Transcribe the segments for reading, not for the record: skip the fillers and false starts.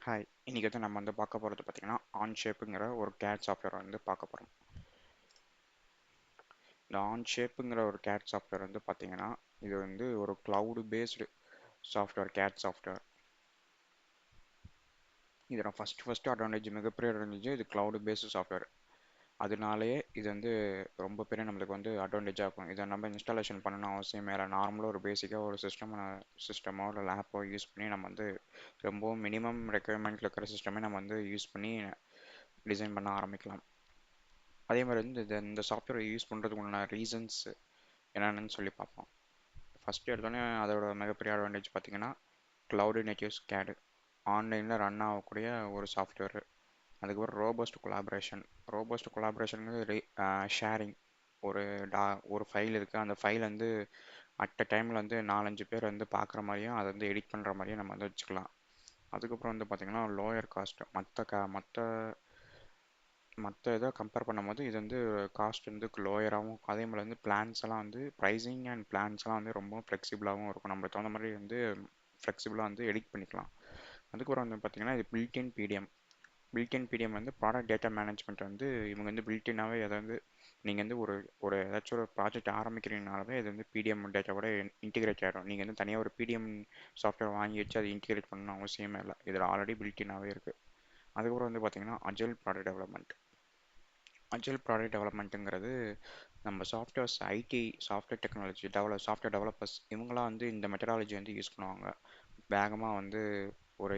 Hi, இன்னைக்கு வந்து நம்ம வந்து பார்க்க போகிறது பார்த்தீங்கன்னா ஆன்ஷேப்புங்கிற ஒரு கேட் சாஃப்ட்வேர் வந்து பார்க்க போகிறோம். இந்த ஆன்ஷேப்புங்கிற ஒரு கேட் சாஃப்ட்வேர் வந்து பார்த்தீங்கன்னா இது வந்து ஒரு cloud based software, CAD software. இதோட ஃபஸ்ட்டு அட்வான்டேஜ், மிகப்பெரிய அட்வான்டேஜ், இது க்ளவுடு பேஸ்டு சாஃப்ட்வேர். அதனாலேயே இது வந்து ரொம்ப பெரிய நம்மளுக்கு வந்து அட்வான்டேஜாக இருக்கும். இதை நம்ம இன்ஸ்டாலேஷன் பண்ணணும் அவசியமே இல்லை. நார்மலாக ஒரு பேசிக்காக ஒரு சிஸ்டமோ இல்லை லேப்போ யூஸ் பண்ணி நம்ம வந்து ரொம்பவும் மினிமம் ரெக்குயர்மெண்ட்டில் இருக்கிற சிஸ்டமே நம்ம வந்து யூஸ் பண்ணி டிசைன் பண்ண ஆரம்பிக்கலாம். அதே மாதிரி வந்து இந்த சாஃப்ட்வேரை யூஸ் பண்ணுறதுக்கு உண்டான ரீசன்ஸ் என்னென்னு சொல்லி பார்ப்போம். ஃபஸ்ட்டு எடுத்தோடனே அதோட மிகப்பெரிய அட்வான்டேஜ் பார்த்தீங்கன்னா க்ளவுடு நேட்டிவ்ஸ் கேடு, ஆன்லைனில் ரன் ஆகக்கூடிய ஒரு சாஃப்ட்வேர். அதுக்கப்புறம் ரோபஸ்ட் கொலாபரேஷனுங்கிறது ஷேரிங். ஒரு டா ஒரு ஃபைல் இருக்குது, அந்த ஃபைல் வந்து அட் அ டைமில் வந்து 4-5 பேர் வந்து பார்க்குற மாதிரியும் அதை வந்து எடிட் பண்ணுற மாதிரியும் நம்ம வந்து வச்சுக்கலாம். அதுக்கப்புறம் வந்து பார்த்திங்கன்னா லோயர் காஸ்ட். மற்ற இதை கம்பேர் பண்ணும்போது இது வந்து காஸ்ட் வந்து லோயராகவும், அதே மாதிரி வந்து பிளான்ஸ் எல்லாம் வந்து ப்ரைஸிங் அண்ட் பிளான்ஸ் எல்லாம் வந்து ரொம்ப ஃப்ளெக்சிபிளாகவும் இருக்கும். நம்மளுக்கு தகுந்த மாதிரி வந்து ஃப்ளெக்சிபிளாக வந்து எடிட் பண்ணிக்கலாம். அதுக்கப்புறம் வந்து பார்த்திங்கன்னா இது பில்டின் பிடிஎம் வந்து ப்ராடக்ட் டேட்டா மேனேஜ்மெண்ட் வந்து இவங்க வந்து பில்டினாகவே அதை வந்து நீங்கள் வந்து ஒரு ஏதாச்சும் ஒரு ப்ராஜெக்ட் ஆரம்பிக்கிறீங்கனாலே இது வந்து பிடிஎம் டேட்டாவோட இன்டிகிரேட் ஆகிடும். நீங்கள் வந்து தனியாக ஒரு பிடிஎம் சாஃப்ட்வேர் வாங்கி வச்சு அதை இன்டிகிரேட் பண்ணணும் அவசியமே இல்லை. இதில் ஆல்ரெடி பில்டினாகவே இருக்குது. அதுக்கப்புறம் வந்து பார்த்திங்கன்னா அஜைல் ப்ராடக்ட் டெவலப்மெண்ட்டுங்கிறது நம்ம சாஃப்ட்வேர் டெக்னாலஜி சாஃப்ட்வேர் டெவலப்பர்ஸ் இவங்களாம் வந்து இந்த மெத்தடாலஜி வந்து யூஸ் பண்ணுவாங்க. வேகமாக வந்து ஒரு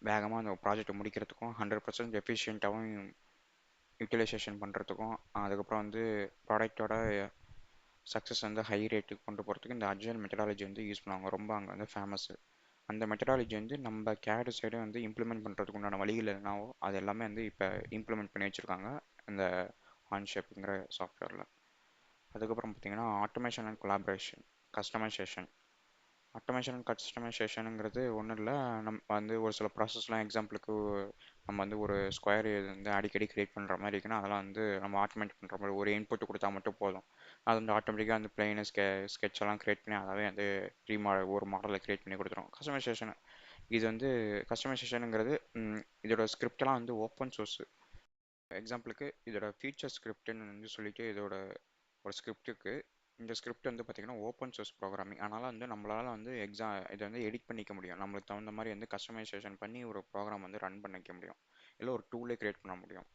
வேகமாக அந்த ப்ராஜெக்டை முடிக்கிறதுக்கும் 100% எஃபிஷியண்ட்டாகவும் யூட்டிலைசேஷன் பண்ணுறதுக்கும், அதுக்கப்புறம் வந்து ப்ராடக்டோட சக்ஸஸ் வந்து ஹை ரேட்டுக்கு கொண்டு போகிறதுக்கு இந்த அஜைல் மெத்தடாலஜி வந்து யூஸ் பண்ணுவாங்க. ரொம்ப அங்கே வந்து ஃபேமஸ்ஸு. அந்த மெத்தடாலஜி வந்து நம்ம கேடு சைடு வந்து இம்ப்ளிமெண்ட் பண்ணுறதுக்கு உண்டான வழிகள் என்னவோ அது எல்லாமே வந்து இப்போ இம்ப்ளிமெண்ட் பண்ணி வச்சுருக்காங்க இந்த ஆன்ஷேப்புங்கிற சாஃப்ட்வேரில். அதுக்கப்புறம் பார்த்திங்கன்னா கஸ்டமைசேஷன் கஸ்டமைசேஷனுங்கிறது ஒன்றும் இல்லை. நம்ம வந்து ஒரு சில ப்ராசஸ்லாம், எக்ஸாம்பிளுக்கு நம்ம வந்து ஒரு ஸ்கொயர் வந்து அடிக்கடி க்ரியேட் பண்ணுற மாதிரி இருக்குன்னா அதெல்லாம் வந்து நம்ம ஆட்டோமேட் பண்ணுற மாதிரி ஒரு இன்புட் கொடுத்தா மட்டும் போதும். அது வந்து ஆட்டோமேட்டிக்காக வந்து பிளெயின் ஸ்கெட்செல்லாம் க்ரியேட் பண்ணி அதாவே வந்து ஒரு மாடலை க்ரியேட் பண்ணி கொடுத்துரும். இது வந்து கஸ்டமைசேஷனுங்கிறது இதோட ஸ்கிரிப்டெல்லாம் வந்து ஓப்பன் சோர்ஸு. எக்ஸாம்பிளுக்கு இதோட ஃபியூச்சர் ஸ்கிரிப்ட்னு வந்து சொல்லிட்டு இதோட ஒரு ஸ்கிரிப்ட் இருக்குது. இந்த ஸ்கிரிப்ட் வந்து பார்த்திங்கன்னா ஓப்பன் சோர்ஸ் ப்ரோக்ராமிங். அதனால் வந்து நம்மளால் வந்து இதை வந்து எடிட் பண்ணிக்க முடியும். நம்மளுக்கு தகுந்த மாதிரி வந்து கஸ்டமைசேஷன் பண்ணி ஒரு ப்ரோக்ராம் வந்து ரன் பண்ணிக்க முடியும். இல்லை ஒரு டூலே க்ரியேட் பண்ண முடியும்.